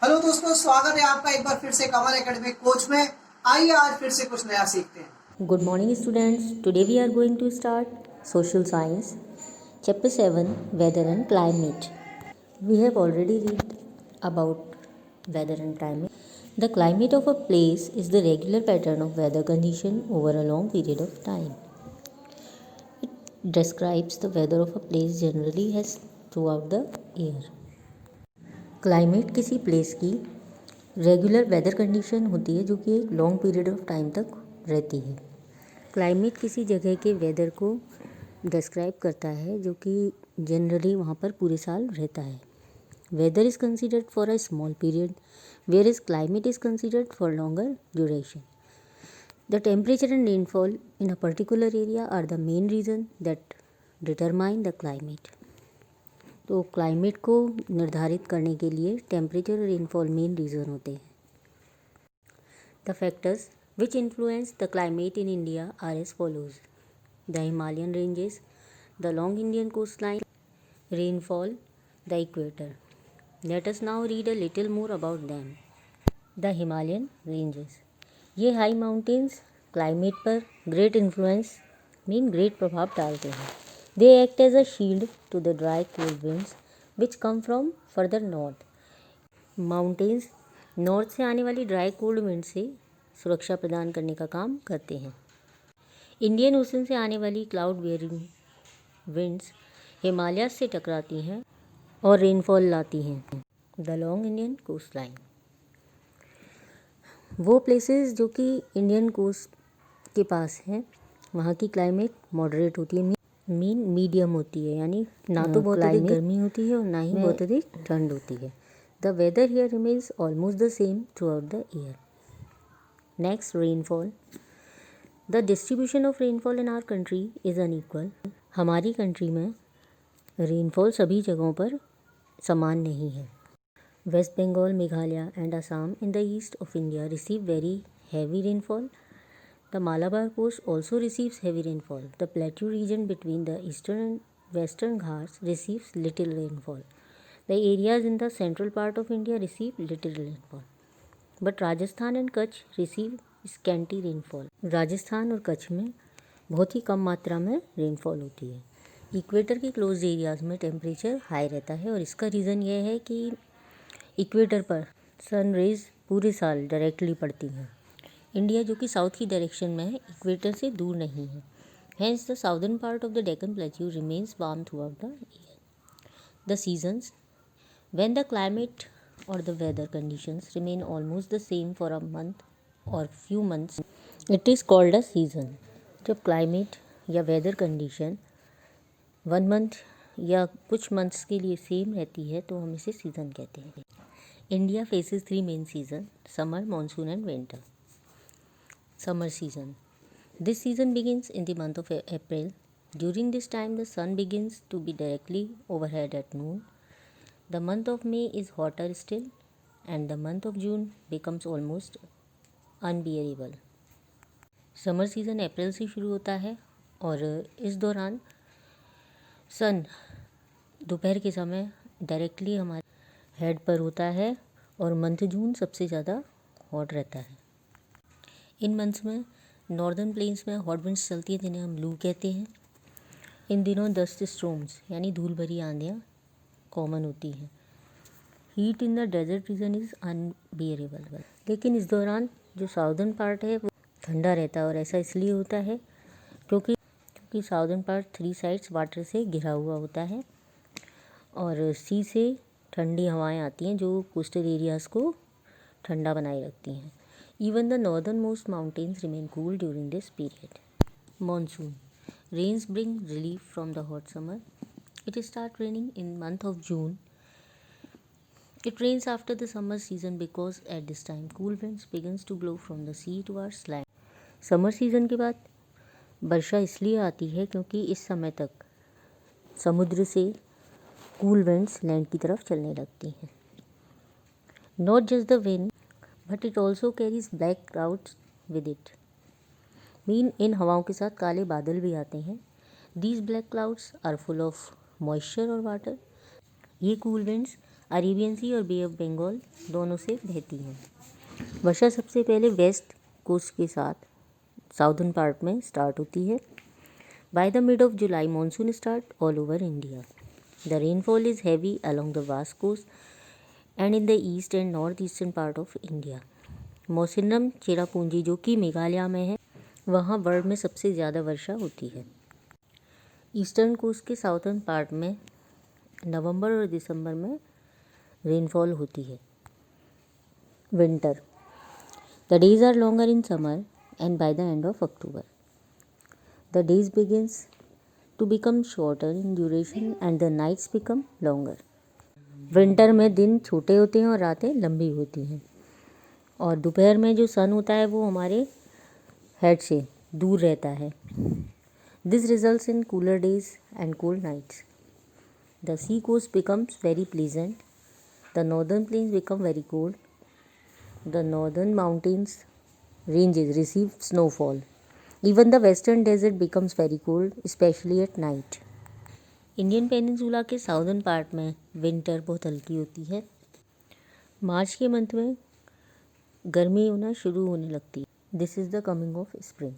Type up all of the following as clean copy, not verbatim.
Hello दोस्तों, स्वागत है आपका एक बार फिर से कमल एकेडमिक कोच में। आइए आज फिर से कुछ नया सीखते हैं। Good morning, students. Today we are going to start Social Science, Chapter 7 Weather and Climate. We have already read about weather and climate. The climate of a place is the regular pattern of weather condition over a long period of time. It describes the weather of a place generally has throughout the year. Climate किसी place की regular weather condition होती है जो कि एक long period of time तक रहती है। क्लाइमेट किसी जगह के वेदर को डिस्क्राइब करता है जो कि जनरली वहाँ पर पूरे साल रहता है। Weather is considered for a small period where is climate is considered for longer duration. The temperature and rainfall in a particular area are the main reason that determine the climate. तो climate को निर्धारित करने के लिए temperature और rainfall main reason होते हैं। The factors which influence the climate in India are as follows: the Himalayan ranges, the long Indian coastline, rainfall, the equator. Let us now read a little more about them. The Himalayan ranges. ये high mountains climate पर great influence great प्रभाव डालते हैं। They act as a shield to the dry cold winds which come from further north. Mountains north से आने वाली dry cold wind से सुरक्षा प्रदान करने का काम करते हैं। इंडियन ओशन से आने वाली क्लाउड बेयरिंग विंड्स हिमालय से टकराती हैं और रेनफॉल लाती हैं। The long Indian coast line. वो प्लेसेस जो कि इंडियन कोस्ट के पास हैं वहाँ की क्लाइमेट मॉडरेट होती है, मीडियम होती है, यानी ना तो बहुत अधिक गर्मी होती है और ना ही बहुत अधिक ठंड होती है। The weather here remains almost the same throughout the year. Next, rainfall. The distribution of rainfall in our country is unequal. हमारी कंट्री में रेनफॉल सभी जगहों पर समान नहीं है। West Bengal, Meghalaya and Assam in the east of India receive very heavy rainfall. The Malabar coast also receives heavy rainfall. The plateau region between the eastern and western Ghats receives little rainfall. The areas in the central part of India receive little rainfall. But Rajasthan and Kutch receive scanty rainfall. Rajasthan और कच्छ में बहुत ही कम मात्रा में rainfall होती है। Equator के close areas में temperature high रहता है और इसका रीज़न ये है कि इक्वेटर पर सन रेज पूरे साल डायरेक्टली पड़ती हैं। इंडिया जो कि साउथ की डायरेक्शन में है, इक्वेटर से दूर नहीं है। Hence the southern part of the Deccan plateau remains warm through out the year. The seasons when the climate or the weather conditions remain almost the same for a month or few months, it is called a season. जब climate या weather condition 1 month या कुछ months के लिए same रहती है तो हम इसे सीज़न कहते हैं। India faces 3 main season: summer, monsoon and winter. Summer season. This season begins in the month of April. During this time the sun begins to be directly overhead at noon. The month of May is hotter still and the month of June becomes almost unbearable. Summer season April से शुरू होता है और इस दौरान सन दोपहर के समय डायरेक्टली हमारे हेड पर होता है और मंथ जून सबसे ज़्यादा हॉट रहता है। इन मंथ्स में नॉर्दर्न प्लेन्स में हॉट विंड्स चलती हैं जिन्हें हम लू कहते हैं। इन दिनों डस्ट स्टॉर्म्स यानी धूल भरी आंधियाँ कॉमन होती हैं। Heat in the desert region is unbearable. लेकिन इस दौरान जो साउदर्न पार्ट है वो ठंडा रहता है और ऐसा इसलिए होता है क्योंकि साउदर्न पार्ट 3 साइड्स वाटर से घिरा हुआ होता है और सी से ठंडी हवाएं आती हैं जो कोस्टल एरियाज़ को ठंडा बनाए रखती हैं। Even the northern most mountains remain cool during this period. Monsoon. Rains bring relief from the hot summer. It start raining in month of June. It rains after the summer season because at this time cool winds begins to blow from the sea towards land. Summer season के बाद वर्षा इसलिए आती है क्योंकि इस समय तक समुद्र से कूल विंड्स लैंड की तरफ चलने लगती हैं। Not just the wind but it also carries black clouds with it. इन हवाओं के साथ काले बादल भी आते हैं। These black clouds are full of moisture और वाटर। ये कूल विंड्स अरेबियन सी और बे ऑफ बंगाल दोनों से बहती हैं। वर्षा सबसे पहले वेस्ट कोस्ट के साथ साउदर्न पार्ट में स्टार्ट होती है। By the mid of July monsoon start all over India. The rainfall is heavy along the vast coast and in the east and north eastern part of India. Mawsynram Cherrapunji जो कि मेघालय में है, वहाँ world में सबसे ज़्यादा वर्षा होती है। ईस्टर्न कोस्ट के साउथर्न पार्ट में नवंबर और दिसंबर में रेनफॉल होती है। Winter, the days are longer in summer and by the end of October the days begins to become shorter in duration and the nights become longer. Winter में दिन छोटे होते हैं और रातें लंबी होती हैं, और दोपहर में जो सन होता है वो हमारे हेड से दूर रहता है। This results in cooler days and cold nights. The sea coast becomes very pleasant, the northern plains become very cold, the northern mountains ranges receive snowfall. Even the western desert becomes very cold, especially at night. Indian peninsula के southern part में winter बहुत हल्की होती है। मार्च के month में गर्मी होना शुरू होने लगती है। This is the coming of spring.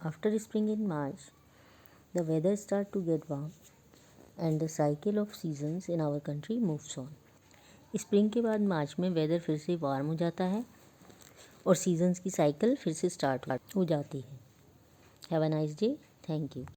After spring in March the weather start to get warm and the cycle of seasons in our country moves on. Spring के बाद मार्च में वेदर फिर से वार्म हो जाता है और सीजन्स की साइकिल फिर से स्टार्ट हो जाती है। Have a nice day, thank you.